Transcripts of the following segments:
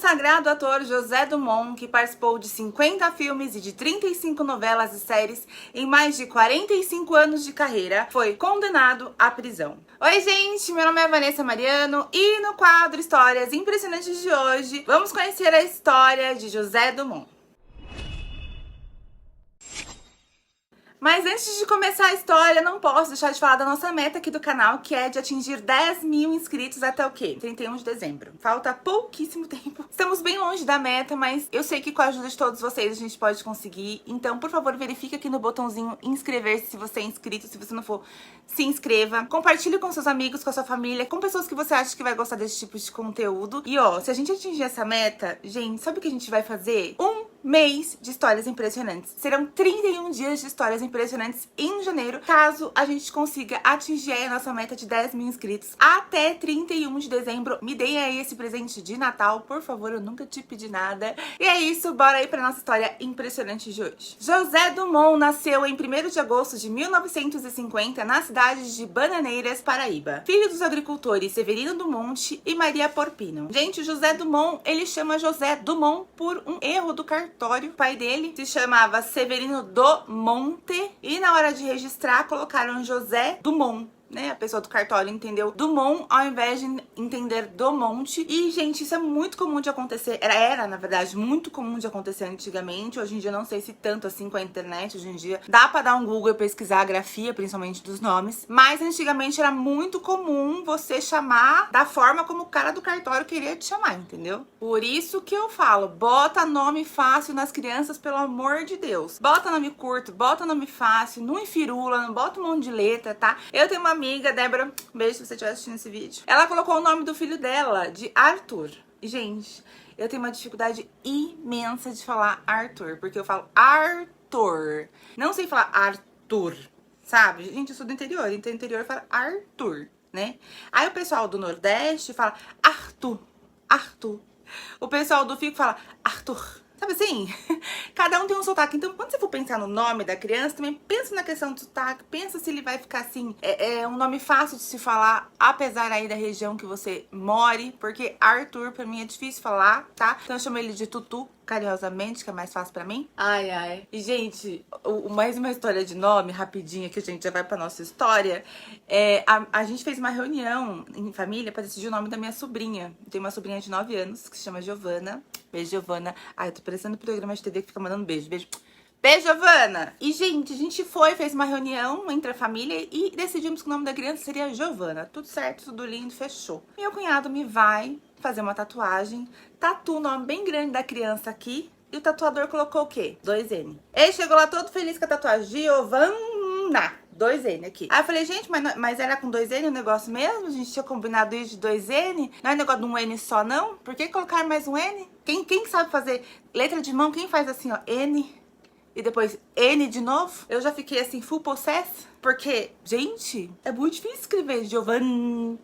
consagrado ator José Dumont, que participou de 50 filmes e de 35 novelas e séries em mais de 45 anos de carreira, foi condenado à prisão. Oi gente, meu nome é Vanessa Mariano e no quadro Histórias Impressionantes de hoje, vamos conhecer a história de José Dumont. Mas antes de começar a história, não posso deixar de falar da nossa meta aqui do canal, que é de atingir 10 mil inscritos até o quê? 31 de dezembro. Falta pouquíssimo tempo. Estamos bem longe da meta, mas eu sei que com a ajuda de todos vocês a gente pode conseguir. Então, por favor, verifique aqui no botãozinho inscrever-se se você é inscrito. Se você não for, se inscreva. Compartilhe com seus amigos, com a sua família, com pessoas que você acha que vai gostar desse tipo de conteúdo. E ó, se a gente atingir essa meta, gente, sabe o que a gente vai fazer? Um mês de histórias impressionantes. Serão 31 dias de histórias impressionantes em janeiro, caso a gente consiga atingir a nossa meta de 10 mil inscritos até 31 de dezembro. Me deem aí esse presente de Natal, por favor, eu nunca te pedi nada. E é isso, bora aí pra nossa história impressionante de hoje. José Dumont nasceu em 1º de agosto de 1950 na cidade de Bananeiras, Paraíba. Filho dos agricultores Severino Dumont e Maria Porpino. Gente, José Dumont, ele chama José Dumont por um erro do cartório. O pai dele se chamava Severino do Monte e na hora de registrar colocaram José Dumont, né? A pessoa do cartório entendeu Dumont ao invés de entender do Monte. E, gente, isso é muito comum de acontecer. Era, na verdade, muito comum de acontecer antigamente. Hoje em dia, não sei se tanto assim com a internet. Hoje em dia, dá pra dar um Google e pesquisar a grafia, principalmente dos nomes. Mas, antigamente, era muito comum você chamar da forma como o cara do cartório queria te chamar, entendeu? Por isso que eu falo, bota nome fácil nas crianças, pelo amor de Deus. Bota nome curto, bota nome fácil, não enfirula, não bota um monte de letra, tá? Eu tenho uma amiga, Débora, beijo se você estiver assistindo esse vídeo. Ela colocou o nome do filho dela de Arthur. E, gente, eu tenho uma dificuldade imensa de falar Arthur, porque eu falo Arthur. Não sei falar Arthur, sabe? Gente, eu sou do interior, então no interior fala Arthur, né? Aí o pessoal do Nordeste fala Arthur, Arthur. O pessoal do Fico fala Arthur. Sabe assim? Cada um tem um sotaque. Então, quando você for pensar no nome da criança, também pensa na questão do sotaque. Pensa se ele vai ficar assim, um nome fácil de se falar, apesar aí da região que você more. Porque Arthur, pra mim, é difícil falar, tá? Então, eu chamo ele de Tutu, carinhosamente, que é mais fácil pra mim. Ai, ai. E, gente, mais uma história de nome, rapidinha, que a gente já vai pra nossa história. A gente fez uma reunião em família pra decidir o nome da minha sobrinha. Eu tenho uma sobrinha de 9 anos, que se chama Giovana. Beijo, Giovana. Ai, eu tô parecendo programa de TV que fica mandando beijo. Beijo. Beijo, Giovana! E, gente, a gente fez uma reunião entre a família e decidimos que o nome da criança seria Giovana. Tudo certo, tudo lindo, fechou. Meu cunhado me vai fazer uma tatuagem, tatua o nome bem grande da criança aqui e o tatuador colocou o quê? 2N. Ele chegou lá todo feliz com a tatuagem, Giovana, 2N aqui. Aí eu falei, gente, mas era com 2N o negócio mesmo? A gente tinha combinado isso de 2N? Não é negócio de um N só, não? Por que colocar mais um N? Quem sabe fazer letra de mão, quem faz assim, ó, N e depois N de novo? Eu já fiquei assim, full possess, porque, gente, é muito difícil escrever Giovana.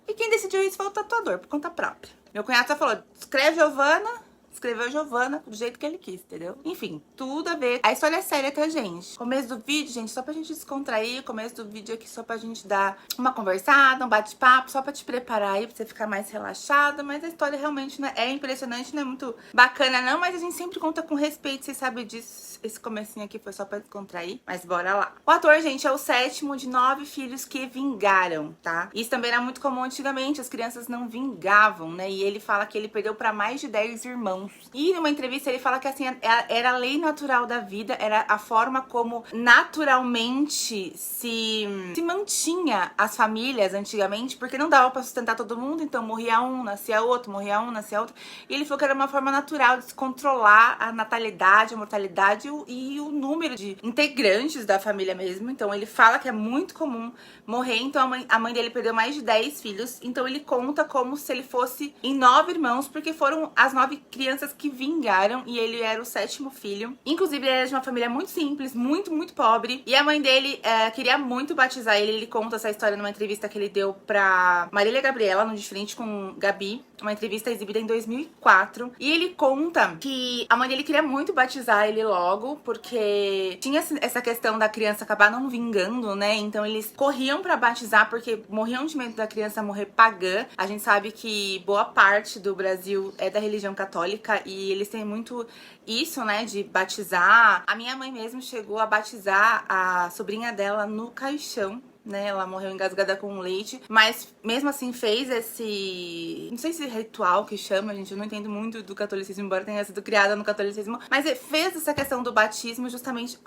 E quem decidiu isso foi o tatuador, por conta própria. Meu cunhado só falou, escreve Giovana, escreveu Giovana do jeito que ele quis, entendeu? Enfim, tudo a ver. A história é séria, tá, gente? Começo do vídeo, gente, só pra gente descontrair. Começo do vídeo aqui só pra gente dar uma conversada, um bate-papo, só pra te preparar aí, pra você ficar mais relaxada. Mas a história realmente é impressionante, não é muito bacana não, mas a gente sempre conta com respeito, vocês sabem disso. Esse comecinho aqui foi só pra descontrair, mas bora lá. O ator, gente, é o 7º de 9 filhos que vingaram, tá? Isso também era muito comum antigamente, as crianças não vingavam, né? E ele fala que ele perdeu pra mais de 10 irmãos. E numa entrevista ele fala que assim, era a lei natural da vida, era a forma como naturalmente se mantinha as famílias antigamente, porque não dava pra sustentar todo mundo, então morria um, nascia outro, morria um, nascia outro. E ele falou que era uma forma natural de se controlar a natalidade, a mortalidade e o número de integrantes da família mesmo. Então ele fala que é muito comum morrer, então a mãe dele perdeu mais de 10 filhos, então ele conta como se ele fosse em 9 irmãos, porque foram as 9 crianças que vingaram e ele era o 7º filho. Inclusive ele era de uma família muito simples, muito, muito pobre, e a mãe dele queria muito batizar ele. Ele conta essa história numa entrevista que ele deu pra Marília Gabriela, no De Frente com Gabi. uma entrevista exibida em 2004. E ele conta que a mãe dele queria muito batizar ele logo, porque tinha essa questão da criança acabar não vingando, né? Então eles corriam pra batizar porque morriam de medo da criança morrer pagã. A gente sabe que boa parte do Brasil é da religião católica e eles têm muito isso, né, de batizar. A minha mãe mesmo chegou a batizar a sobrinha dela no caixão, né? Ela morreu engasgada com leite, mas mesmo assim fez esse, não sei se ritual que chama, gente, eu não entendo muito do catolicismo, embora tenha sido criada no catolicismo, mas fez essa questão do batismo justamente,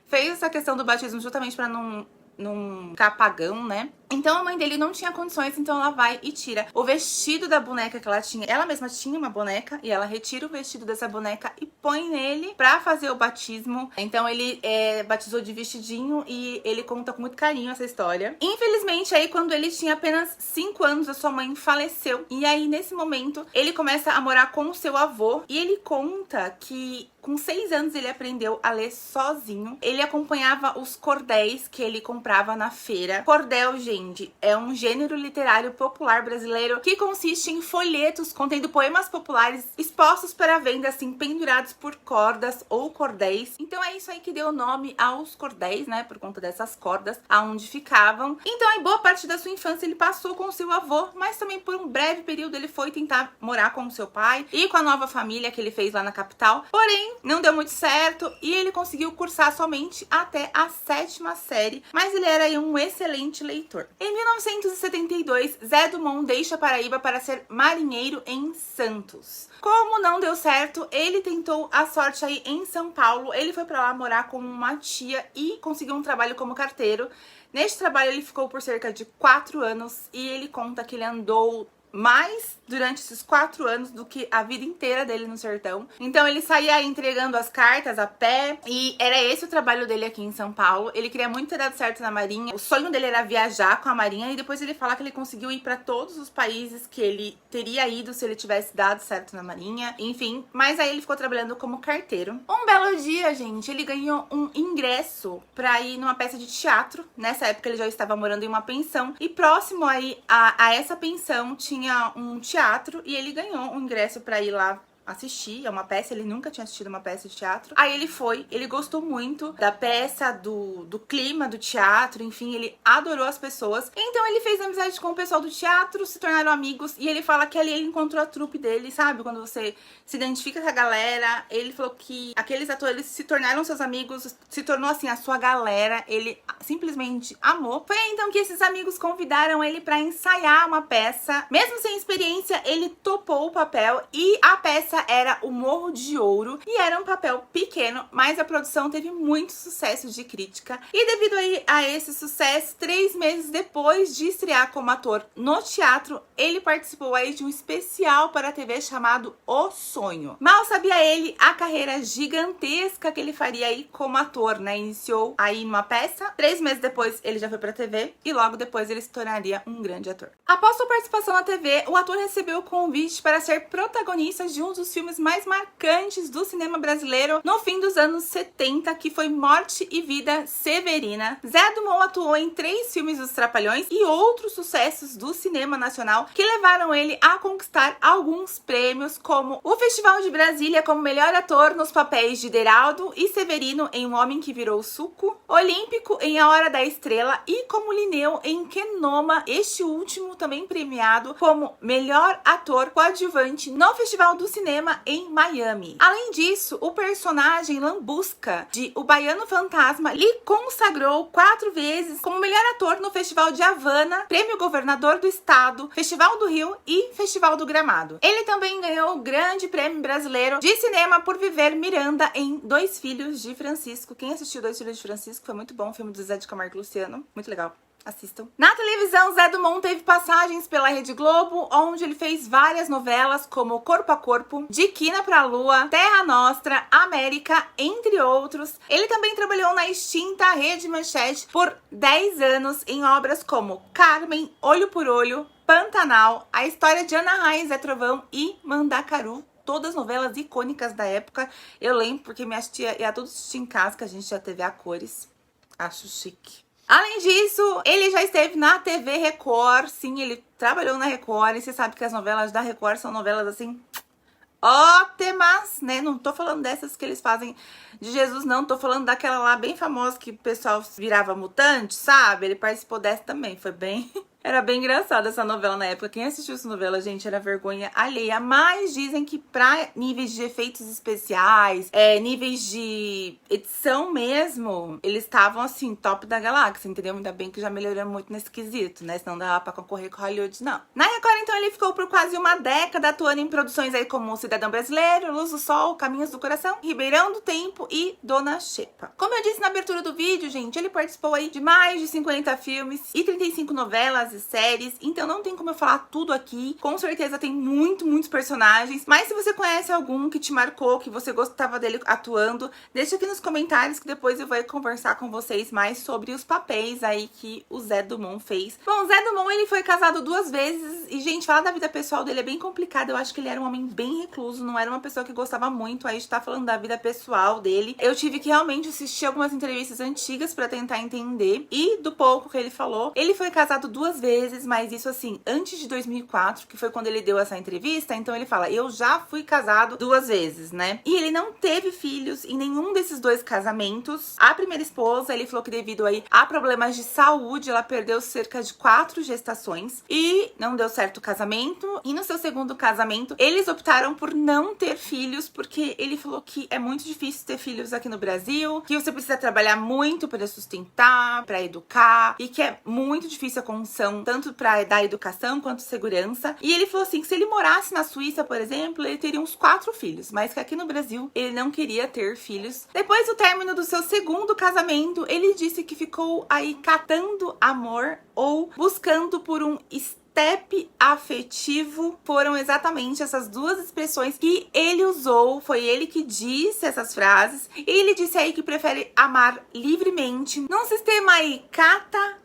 fez essa questão do batismo justamente pra não ficar pagão, né? Então a mãe dele não tinha condições, então ela vai e tira o vestido da boneca que ela tinha. Ela mesma tinha uma boneca e ela retira o vestido dessa boneca e põe nele pra fazer o batismo. Então ele batizou de vestidinho e ele conta com muito carinho essa história. Infelizmente, aí quando ele tinha apenas 5 anos, a sua mãe faleceu. E aí nesse momento ele começa a morar com o seu avô e ele conta que com 6 anos ele aprendeu a ler sozinho. Ele acompanhava os cordéis que ele comprava na feira. Cordel, gente, é um gênero literário popular brasileiro que consiste em folhetos contendo poemas populares expostos para venda, assim, pendurados por cordas ou cordéis. Então é isso aí que deu nome aos cordéis, né? Por conta dessas cordas aonde ficavam. Então, em boa parte da sua infância ele passou com o seu avô, mas também por um breve período ele foi tentar morar com o seu pai e com a nova família que ele fez lá na capital. Porém, não deu muito certo e ele conseguiu cursar somente até a 7ª série, mas ele era aí um excelente leitor. Em 1972, Zé Dumont deixa a Paraíba para ser marinheiro em Santos. Como não deu certo, ele tentou a sorte aí em São Paulo. Ele foi para lá morar com uma tia e conseguiu um trabalho como carteiro. Neste trabalho ele ficou por cerca de 4 anos e ele conta que ele andou mais durante esses 4 anos do que a vida inteira dele no sertão. Então ele saía entregando as cartas a pé e era esse o trabalho dele aqui em São Paulo. Ele queria muito ter dado certo na Marinha. O sonho dele era viajar com a Marinha e depois ele fala que ele conseguiu ir para todos os países que ele teria ido se ele tivesse dado certo na Marinha. Enfim, mas aí ele ficou trabalhando como carteiro. Um belo dia, gente, ele ganhou um ingresso para ir numa peça de teatro. Nessa época ele já estava morando em uma pensão e próximo aí a essa pensão tinha um teatro e ele ganhou um ingresso para ir lá assistir, é uma peça, ele nunca tinha assistido uma peça de teatro. Aí ele foi, ele gostou muito da peça, do clima do teatro, enfim, ele adorou as pessoas. Então ele fez amizade com o pessoal do teatro, se tornaram amigos e ele fala que ali ele encontrou a trupe dele, sabe? Quando você se identifica com a galera, ele falou que aqueles atores se tornaram seus amigos, se tornou assim a sua galera, ele simplesmente amou. Foi aí então que esses amigos convidaram ele pra ensaiar uma peça. Mesmo sem experiência, ele topou o papel e a peça era O Morro de Ouro e era um papel pequeno, mas a produção teve muito sucesso de crítica e devido aí a esse sucesso, 3 meses depois de estrear como ator no teatro, ele participou aí de um especial para a TV chamado O Sonho. Mal sabia ele a carreira gigantesca que ele faria aí como ator, né? Iniciou aí numa peça, 3 meses depois ele já foi pra TV e logo depois ele se tornaria um grande ator. Após sua participação na TV, o ator recebeu o convite para ser protagonista de um dos filmes mais marcantes do cinema brasileiro no fim dos anos 70, que foi Morte e Vida Severina. Zé Dumont atuou em 3 filmes dos Trapalhões e outros sucessos do cinema nacional que levaram ele a conquistar alguns prêmios, como o Festival de Brasília como melhor ator nos papéis de Deraldo e Severino em Um Homem que Virou Suco, Olímpico em A Hora da Estrela e como Linneu em Kenoma, este último também premiado como melhor ator coadjuvante no Festival do Cinema em Miami. Além disso, o personagem Lambusca de O Baiano Fantasma lhe consagrou 4 vezes como melhor ator no Festival de Havana, Prêmio Governador do Estado, Festival do Rio e Festival do Gramado. Ele também ganhou o Grande Prêmio Brasileiro de Cinema por Viver Miranda em Dois Filhos de Francisco. Quem assistiu Dois Filhos de Francisco foi muito bom, o filme do Zé de Camargo e Luciano, muito legal. Assistam. Na televisão, Zé Dumont teve passagens pela Rede Globo, onde ele fez várias novelas como Corpo a Corpo, De Quina pra Lua, Terra Nostra, América, entre outros. Ele também trabalhou na extinta Rede Manchete por 10 anos em obras como Carmen, Olho por Olho, Pantanal, A História de Ana Raiz, Zé Trovão e Mandacaru. Todas novelas icônicas da época. Eu lembro porque minha tia ia todos assistir em casa, que a gente tinha TV a cores. Acho chique. Além disso, ele já esteve na TV Record, sim, ele trabalhou na Record, e você sabe que as novelas da Record são novelas assim ótimas, né? Não tô falando dessas que eles fazem de Jesus, não. Tô falando daquela lá bem famosa que o pessoal virava mutante, sabe? Ele participou dessa também, foi bem... Era bem engraçada essa novela na época. Quem assistiu essa novela, gente, era vergonha alheia. Mas dizem que pra níveis de efeitos especiais, níveis de edição mesmo, eles estavam, assim, top da galáxia, entendeu? Ainda bem que já melhorou muito nesse quesito, né? Senão dava pra concorrer com Hollywood, não. Na Record, então, ele ficou por quase uma década atuando em produções aí como Cidadão Brasileiro, Luz do Sol, Caminhos do Coração, Ribeirão do Tempo e Dona Xepa. Como eu disse na abertura do vídeo, gente, ele participou aí de mais de 50 filmes e 35 novelas e séries, então não tem como eu falar tudo aqui. Com certeza tem muitos personagens, mas se você conhece algum que te marcou, que você gostava dele atuando, deixa aqui nos comentários que depois eu vou conversar com vocês mais sobre os papéis aí que o Zé Dumont fez. Bom, o Zé Dumont, ele foi casado 2 vezes e, gente, falar da vida pessoal dele é bem complicado. Eu acho que ele era um homem bem recluso, não era uma pessoa que gostava muito aí de estar falando da vida pessoal dele. Eu tive que realmente assistir algumas entrevistas antigas pra tentar entender, e do pouco que ele falou, ele foi casado 2 vezes, mas isso assim, antes de 2004, que foi quando ele deu essa entrevista. Então ele fala, eu já fui casado 2 vezes, né? E ele não teve filhos em nenhum desses 2 casamentos. A primeira esposa, ele falou que devido aí a problemas de saúde, ela perdeu cerca de 4 gestações e não deu certo o casamento. E no seu segundo casamento, eles optaram por não ter filhos, porque ele falou que é muito difícil ter filhos aqui no Brasil, que você precisa trabalhar muito para sustentar, para educar, e que é muito difícil a condição, tanto para dar educação quanto segurança. E ele falou assim, que se ele morasse na Suíça, por exemplo, ele teria uns 4 filhos, mas que aqui no Brasil ele não queria ter filhos. Depois do término do seu segundo casamento, ele disse que ficou aí catando amor ou buscando por um step afetivo. Foram exatamente essas 2 expressões que ele usou, foi ele que disse essas frases. E ele disse aí que prefere amar livremente, num sistema aí cata,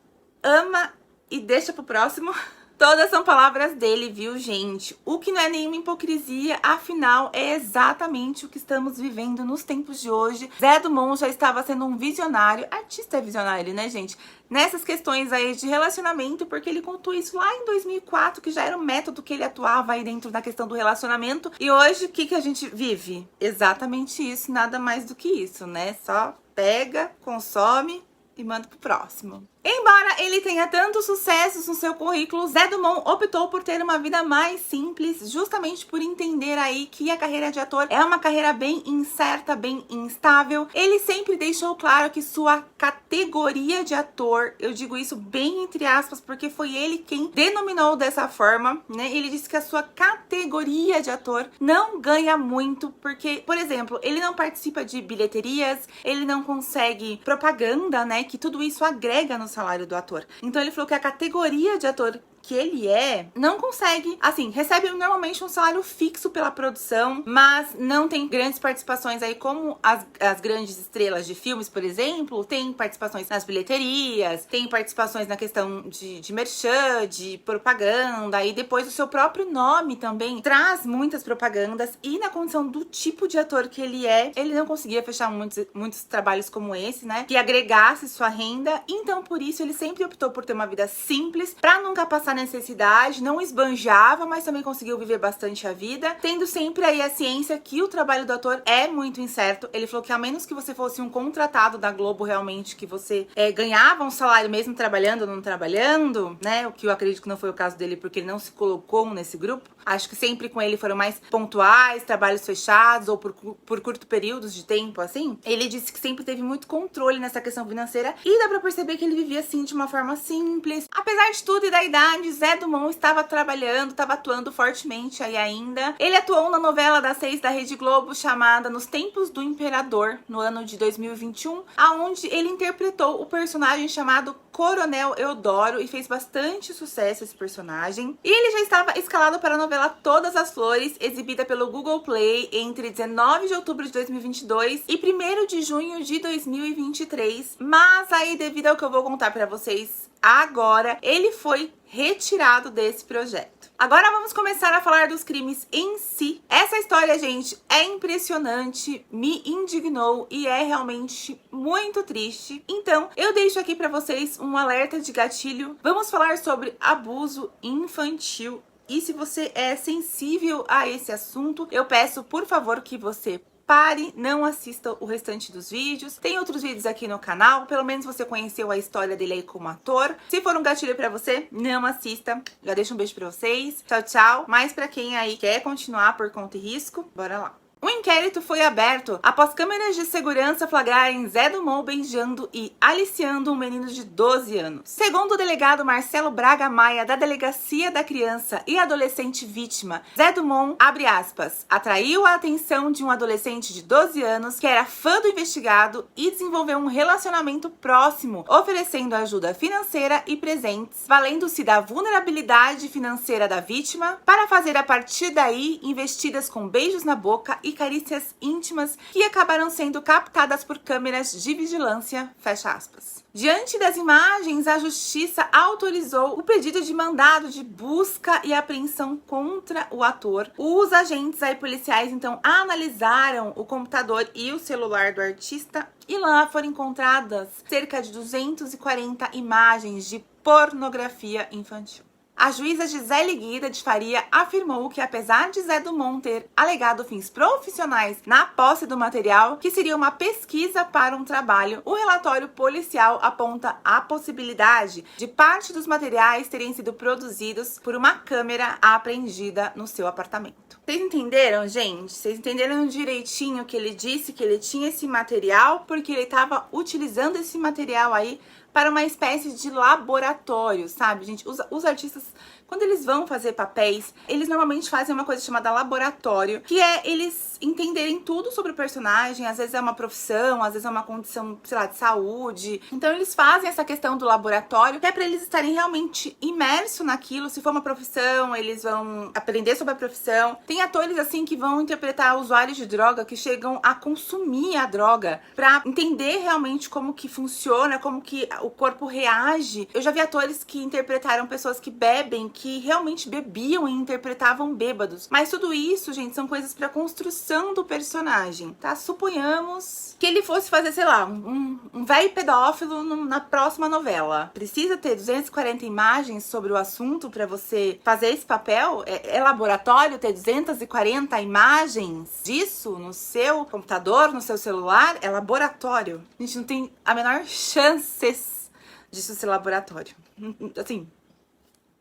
ama e deixa pro próximo. Todas são palavras dele, viu, gente? O que não é nenhuma hipocrisia, afinal, é exatamente o que estamos vivendo nos tempos de hoje. Zé Dumont já estava sendo um visionário, artista é visionário, né, gente? Nessas questões aí de relacionamento, porque ele contou isso lá em 2004, que já era o método que ele atuava aí dentro da questão do relacionamento. E hoje, o que a gente vive? Exatamente isso, nada mais do que isso, né? Só pega, consome e manda pro próximo. Embora ele tenha tantos sucessos no seu currículo, Zé Dumont optou por ter uma vida mais simples, justamente por entender aí que a carreira de ator é uma carreira bem incerta, bem instável. Ele sempre deixou claro que sua categoria de ator, eu digo isso bem entre aspas, porque foi ele quem denominou dessa forma, né? Ele disse que a sua categoria de ator não ganha muito, porque, por exemplo, ele não participa de bilheterias, ele não consegue propaganda, né? Que tudo isso agrega no salário do ator. Então ele falou que a categoria de ator que ele não consegue, assim, recebe normalmente um salário fixo pela produção, mas não tem grandes participações aí como as grandes estrelas de filmes, por exemplo, tem participações nas bilheterias, tem participações na questão de merchan, de propaganda, e depois o seu próprio nome também traz muitas propagandas, e na condição do tipo de ator que ele não conseguia fechar muitos trabalhos como esse, né, que agregasse sua renda. Então por isso ele sempre optou por ter uma vida simples, pra nunca passar necessidade, não esbanjava, mas também conseguiu viver bastante a vida, tendo sempre aí a ciência que o trabalho do ator é muito incerto. Ele falou que a menos que você fosse um contratado da Globo realmente, que você ganhava um salário mesmo trabalhando ou não trabalhando, né, o que eu acredito que não foi o caso dele, porque ele não se colocou nesse grupo. Acho que sempre com ele foram mais pontuais, trabalhos fechados ou por curto períodos de tempo, assim. Ele disse que sempre teve muito controle nessa questão financeira, e dá pra perceber que ele vivia assim de uma forma simples. Apesar de tudo e da idade, Zé Dumont estava trabalhando, estava atuando fortemente aí ainda. Ele atuou na novela das 6 da Rede Globo chamada Nos Tempos do Imperador, no ano de 2021, aonde ele interpretou o personagem chamado Coronel Eudoro, e fez bastante sucesso esse personagem. E ele já estava escalado para a novela Todas as Flores, exibida pelo Google Play entre 19 de outubro de 2022 e 1º de junho de 2023. Mas aí, devido ao que eu vou contar para vocês agora, ele foi retirado desse projeto. Agora vamos começar a falar dos crimes em si. Essa história, gente, é impressionante, me indignou e é realmente muito triste. Então, eu deixo aqui pra vocês um alerta de gatilho. Vamos falar sobre abuso infantil. E se você é sensível a esse assunto, eu peço, por favor, que você pare, não assista o restante dos vídeos. Tem outros vídeos aqui no canal, pelo menos você conheceu a história dele aí como ator. Se for um gatilho pra você, não assista. Já deixo um beijo pra vocês. Tchau, tchau. Mas pra quem aí quer continuar por conta e risco, bora lá. Um inquérito foi aberto após câmeras de segurança flagrarem Zé Dumont beijando e aliciando um menino de 12 anos. Segundo o delegado Marcelo Braga Maia, da Delegacia da Criança e Adolescente Vítima, Zé Dumont, abre aspas, atraiu a atenção de um adolescente de 12 anos que era fã do investigado e desenvolveu um relacionamento próximo, oferecendo ajuda financeira e presentes, valendo-se da vulnerabilidade financeira da vítima para fazer a partir daí investidas com beijos na boca e carícias íntimas que acabaram sendo captadas por câmeras de vigilância, fecha aspas. Diante das imagens, a justiça autorizou o pedido de mandado de busca e apreensão contra o ator. Os agentes aí policiais, então, analisaram o computador e o celular do artista e lá foram encontradas cerca de 240 imagens de pornografia infantil. A juíza Gisele Guida de Faria afirmou que, apesar de Zé Dumont ter alegado fins profissionais na posse do material, que seria uma pesquisa para um trabalho, o relatório policial aponta a possibilidade de parte dos materiais terem sido produzidos por uma câmera apreendida no seu apartamento. Vocês entenderam, gente? Vocês entenderam direitinho que ele disse que ele tinha esse material porque ele estava utilizando esse material aí para uma espécie de laboratório, sabe, gente? Os artistas, quando eles vão fazer papéis, eles normalmente fazem uma coisa chamada laboratório, que é eles entenderem tudo sobre o personagem, às vezes é uma profissão, às vezes é uma condição, sei lá, de saúde. Então eles fazem essa questão do laboratório, que é para eles estarem realmente imersos naquilo. Se for uma profissão, eles vão aprender sobre a profissão. Tem atores, assim, que vão interpretar usuários de droga, que chegam a consumir a droga, para entender realmente como que funciona, como que o corpo reage. Eu já vi atores que interpretaram pessoas que bebem, que realmente bebiam e interpretavam bêbados. Mas tudo isso, gente, são coisas para construção do personagem, tá? Suponhamos que ele fosse fazer, sei lá, um velho pedófilo na próxima novela. Precisa ter 240 imagens sobre o assunto para você fazer esse papel? É laboratório ter 240 imagens disso no seu computador, no seu celular? É laboratório. A gente não tem a menor chance disso ser laboratório. Assim,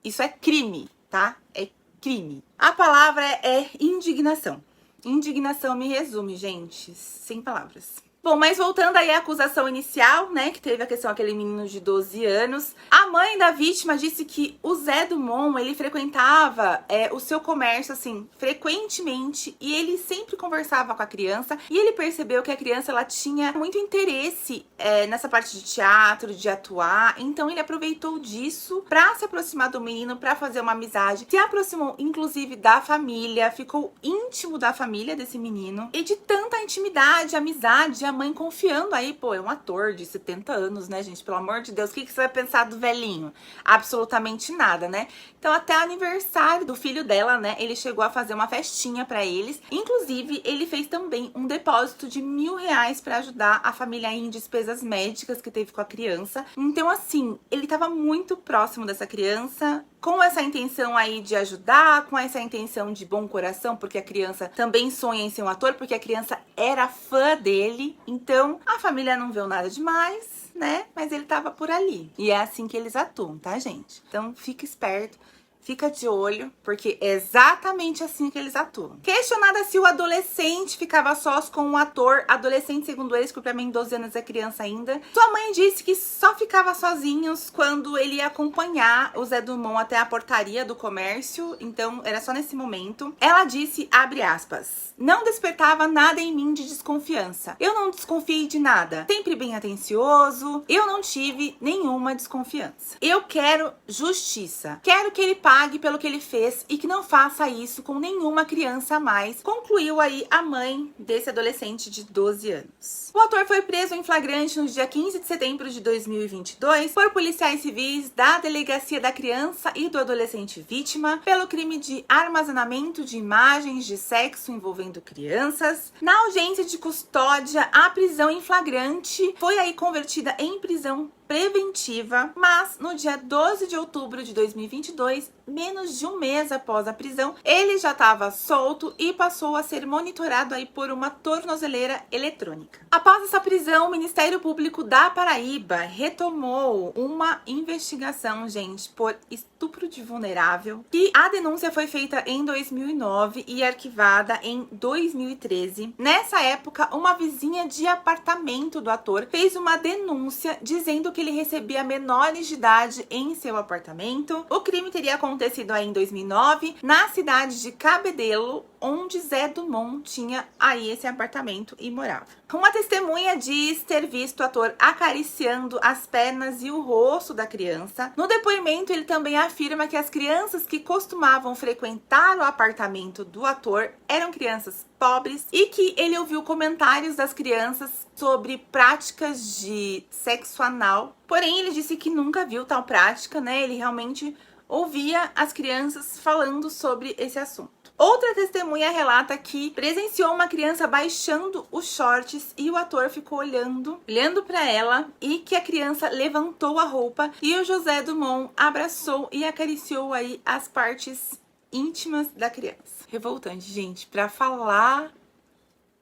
isso é crime, tá? É crime. A palavra é indignação. Indignação me resume, gente, sem palavras. Bom, mas voltando aí à acusação inicial, né, que teve a questão aquele menino de 12 anos, a mãe da vítima disse que o Zé Dumont, ele frequentava o seu comércio, assim, frequentemente, e ele sempre conversava com a criança, e ele percebeu que a criança, ela tinha muito interesse nessa parte de teatro, de atuar, então ele aproveitou disso pra se aproximar do menino, pra fazer uma amizade, se aproximou, inclusive, da família, ficou íntimo da família desse menino, e de tanta intimidade, amizade, a mãe confiando aí, pô, é um ator de 70 anos, né, gente? Pelo amor de Deus, o que você vai pensar do velhinho? Absolutamente nada, né? Então, até o aniversário do filho dela, né, ele chegou a fazer uma festinha pra eles. Inclusive, ele fez também um depósito de R$1.000 pra ajudar a família em despesas médicas que teve com a criança. Então, assim, ele tava muito próximo dessa criança, com essa intenção aí de ajudar, com essa intenção de bom coração, porque a criança também sonha em ser um ator, porque a criança era fã dele. Então, a família não viu nada demais, né? Mas ele tava por ali. E é assim que eles atuam, tá, gente? Então, fica esperto. Fica de olho, porque é exatamente assim que eles atuam. Questionada se o adolescente ficava sós com um ator, adolescente, segundo eles, que pra mim 12 anos é criança ainda, sua mãe disse que só ficava sozinhos quando ele ia acompanhar o Zé Dumont até a portaria do comércio, então era só nesse momento. Ela disse, abre aspas, não despertava nada em mim de desconfiança. Eu não desconfiei de nada. Sempre bem atencioso, eu não tive nenhuma desconfiança. Eu quero justiça. Quero que ele pague pague pelo que ele fez e que não faça isso com nenhuma criança mais, concluiu aí a mãe desse adolescente de 12 anos. O ator foi preso em flagrante no dia 15 de setembro de 2022 por policiais civis da Delegacia da Criança e do Adolescente Vítima pelo crime de armazenamento de imagens de sexo envolvendo crianças. Na audiência de custódia, a prisão em flagrante foi aí convertida em prisão preventiva, mas no dia 12 de outubro de 2022, menos de um mês após a prisão, ele já estava solto e passou a ser monitorado aí por uma tornozeleira eletrônica. Após essa prisão, o Ministério Público da Paraíba retomou uma investigação, gente, por estupro de vulnerável, e a denúncia foi feita em 2009 e arquivada em 2013. Nessa época, uma vizinha de apartamento do ator fez uma denúncia dizendo que ele recebia menores de idade em seu apartamento. O crime teria acontecido aí em 2009, na cidade de Cabedelo, onde Zé Dumont tinha aí esse apartamento e morava. Uma testemunha diz ter visto o ator acariciando as pernas e o rosto da criança. No depoimento, ele também afirma que as crianças que costumavam frequentar o apartamento do ator eram crianças pobres e que ele ouviu comentários das crianças sobre práticas de sexo anal. Porém, ele disse que nunca viu tal prática, né? Ele realmente ouvia as crianças falando sobre esse assunto. Outra testemunha relata que presenciou uma criança baixando os shorts e o ator ficou olhando para ela e que a criança levantou a roupa e o José Dumont abraçou e acariciou aí as partes íntimas da criança. Revoltante, gente. Pra falar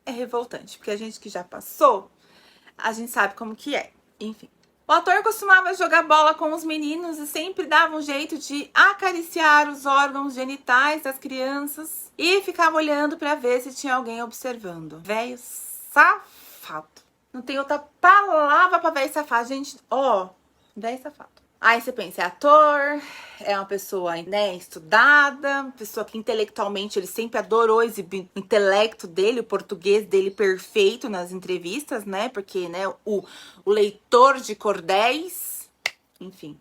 é revoltante, porque a gente que já passou, a gente sabe como que é. Enfim. O ator costumava jogar bola com os meninos e sempre dava um jeito de acariciar os órgãos genitais das crianças e ficava olhando pra ver se tinha alguém observando. Velho safado. Não tem outra palavra pra velho safado, gente. Ó, velho safado. Aí você pensa, é ator, é uma pessoa, né, estudada, pessoa que intelectualmente ele sempre adorou exibir o intelecto dele, o português dele perfeito nas entrevistas, né, porque, né, o leitor de cordéis, enfim,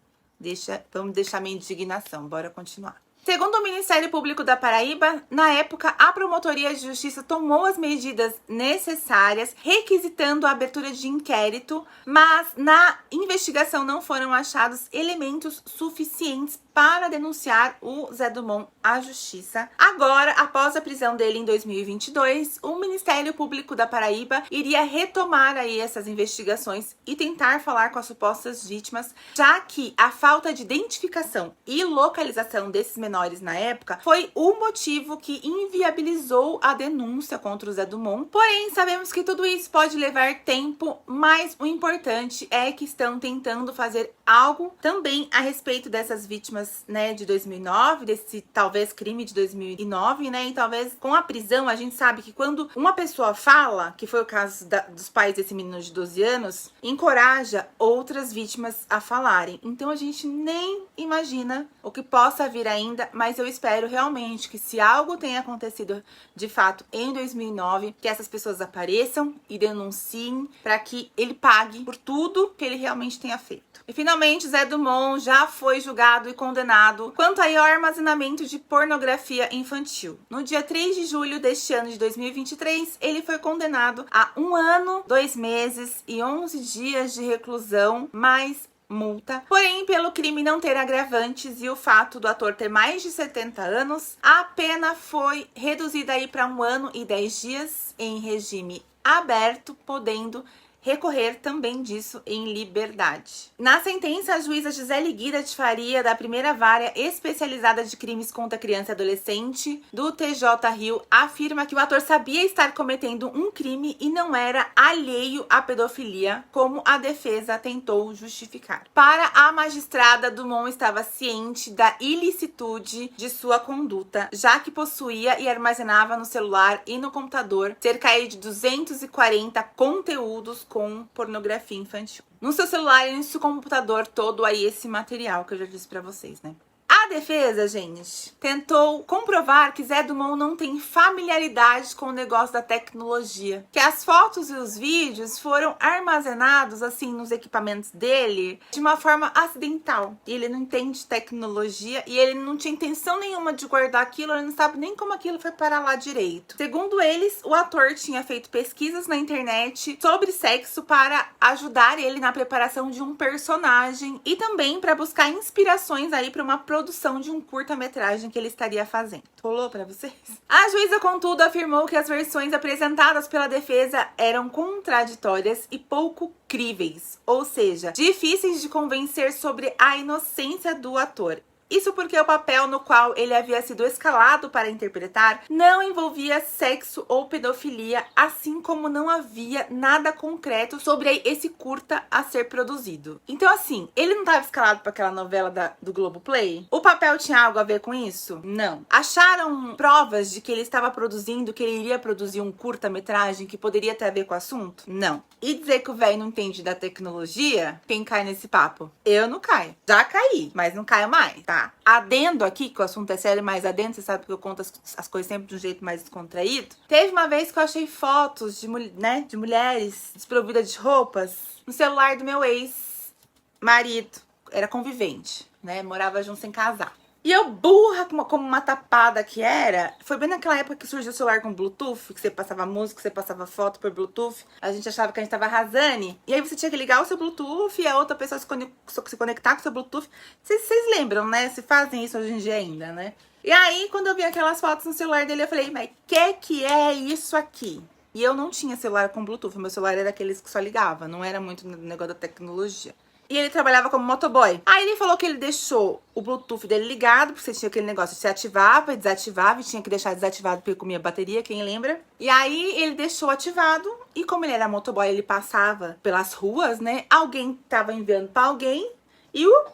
vamos deixar minha indignação, bora continuar. Segundo o Ministério Público da Paraíba, na época, a Promotoria de Justiça tomou as medidas necessárias, requisitando a abertura de inquérito, mas na investigação não foram achados elementos suficientes para denunciar o Zé Dumont à justiça. Agora, após a prisão dele em 2022, o Ministério Público da Paraíba iria retomar aí essas investigações e tentar falar com as supostas vítimas, já que a falta de identificação e localização desses menores na época foi o motivo que inviabilizou a denúncia contra o Zé Dumont. Porém, sabemos que tudo isso pode levar tempo, mas o importante é que estão tentando fazer algo também a respeito dessas vítimas, né, de 2009, desse talvez crime de 2009, né, e talvez com a prisão a gente sabe que quando uma pessoa fala, que foi o caso dos pais desse menino de 12 anos, encoraja outras vítimas a falarem. Então a gente nem imagina o que possa vir ainda, mas eu espero realmente que se algo tenha acontecido de fato em 2009, que essas pessoas apareçam e denunciem para que ele pague por tudo que ele realmente tenha feito. E finalmente, Zé Dumont já foi julgado e condenado quanto ao armazenamento de pornografia infantil. No dia 3 de julho deste ano de 2023, ele foi condenado a 1 ano, 2 meses e 11 dias de reclusão, mais multa. Porém, pelo crime não ter agravantes e o fato do ator ter mais de 70 anos, a pena foi reduzida aí para 1 ano e 10 dias em regime aberto, podendo recorrer também disso em liberdade. Na sentença, a juíza Gisele Guida de Faria, da primeira vara especializada de crimes contra criança e adolescente do TJ Rio, afirma que o ator sabia estar cometendo um crime e não era alheio à pedofilia, como a defesa tentou justificar. Para a magistrada, Dumont estava ciente da ilicitude de sua conduta, já que possuía e armazenava no celular e no computador cerca de 240 conteúdos com pornografia infantil. No seu celular e no seu computador todo aí esse material que eu já disse pra vocês, né? A A defesa, gente, tentou comprovar que Zé Dumont não tem familiaridade com o negócio da tecnologia. Que as fotos e os vídeos foram armazenados, assim, nos equipamentos dele de uma forma acidental. E ele não entende tecnologia e ele não tinha intenção nenhuma de guardar aquilo, ele não sabe nem como aquilo foi parar lá direito. Segundo eles, o ator tinha feito pesquisas na internet sobre sexo para ajudar ele na preparação de um personagem e também para buscar inspirações aí para uma produção de um curta-metragem que ele estaria fazendo. Rolou pra vocês? A juíza, contudo, afirmou que as versões apresentadas pela defesa eram contraditórias e pouco críveis, ou seja, difíceis de convencer sobre a inocência do ator. Isso porque o papel no qual ele havia sido escalado para interpretar não envolvia sexo ou pedofilia, assim como não havia nada concreto sobre esse curta a ser produzido. Então, assim, ele não estava escalado para aquela novela do Globoplay? O papel tinha algo a ver com isso? Não. Acharam provas de que ele estava produzindo, que ele iria produzir um curta-metragem que poderia ter a ver com o assunto? Não. E dizer que o velho não entende da tecnologia? Quem cai nesse papo? Eu não caio. Já caí, mas não caio mais, tá? Adendo aqui, que o assunto é sério, mas adendo, você sabe que eu conto as coisas sempre de um jeito mais descontraído. Teve uma vez que eu achei fotos de mulheres desprovidas de roupas no celular do meu ex-marido. Era convivente, né? Morava junto sem casar. E eu, burra como uma tapada que era, foi bem naquela época que surgiu o celular com Bluetooth, que você passava música, que você passava foto por Bluetooth. A gente achava que a gente tava arrasando. E aí você tinha que ligar o seu Bluetooth e a outra pessoa se conectar com o seu Bluetooth. Vocês lembram, né? Se fazem isso hoje em dia ainda, né? E aí, quando eu vi aquelas fotos no celular dele, eu falei, mas que é isso aqui? E eu não tinha celular com Bluetooth, meu celular era daqueles que só ligava, não era muito no negócio da tecnologia. E ele trabalhava como motoboy. Aí ele falou que ele deixou o Bluetooth dele ligado, porque você tinha aquele negócio de se ativava e desativava, e tinha que deixar desativado porque comia bateria, quem lembra? E aí ele deixou ativado, e como ele era motoboy, ele passava pelas ruas, né? Alguém tava enviando pra alguém, e o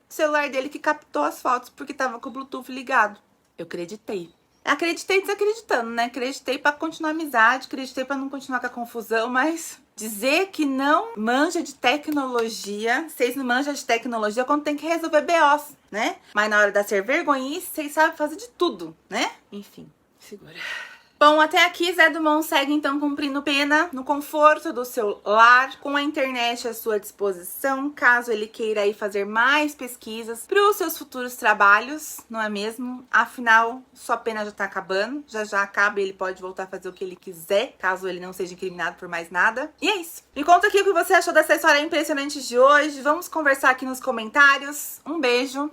celular dele que captou as fotos, porque tava com o Bluetooth ligado. Eu acreditei. Acreditei desacreditando, né? Acreditei pra continuar a amizade, acreditei pra não continuar com a confusão, mas dizer que não manja de tecnologia, vocês não manjam de tecnologia quando tem que resolver BOs, né? Mas na hora da ser vergonhice, vocês sabem fazer de tudo, né? Enfim, segura. Bom, até aqui Zé Dumont segue então cumprindo pena no conforto do seu lar, com a internet à sua disposição, caso ele queira aí fazer mais pesquisas para os seus futuros trabalhos, não é mesmo? Afinal, sua pena já tá acabando, já acaba e ele pode voltar a fazer o que ele quiser, caso ele não seja incriminado por mais nada. E é isso. Me conta aqui o que você achou dessa história impressionante de hoje, vamos conversar aqui nos comentários. Um beijo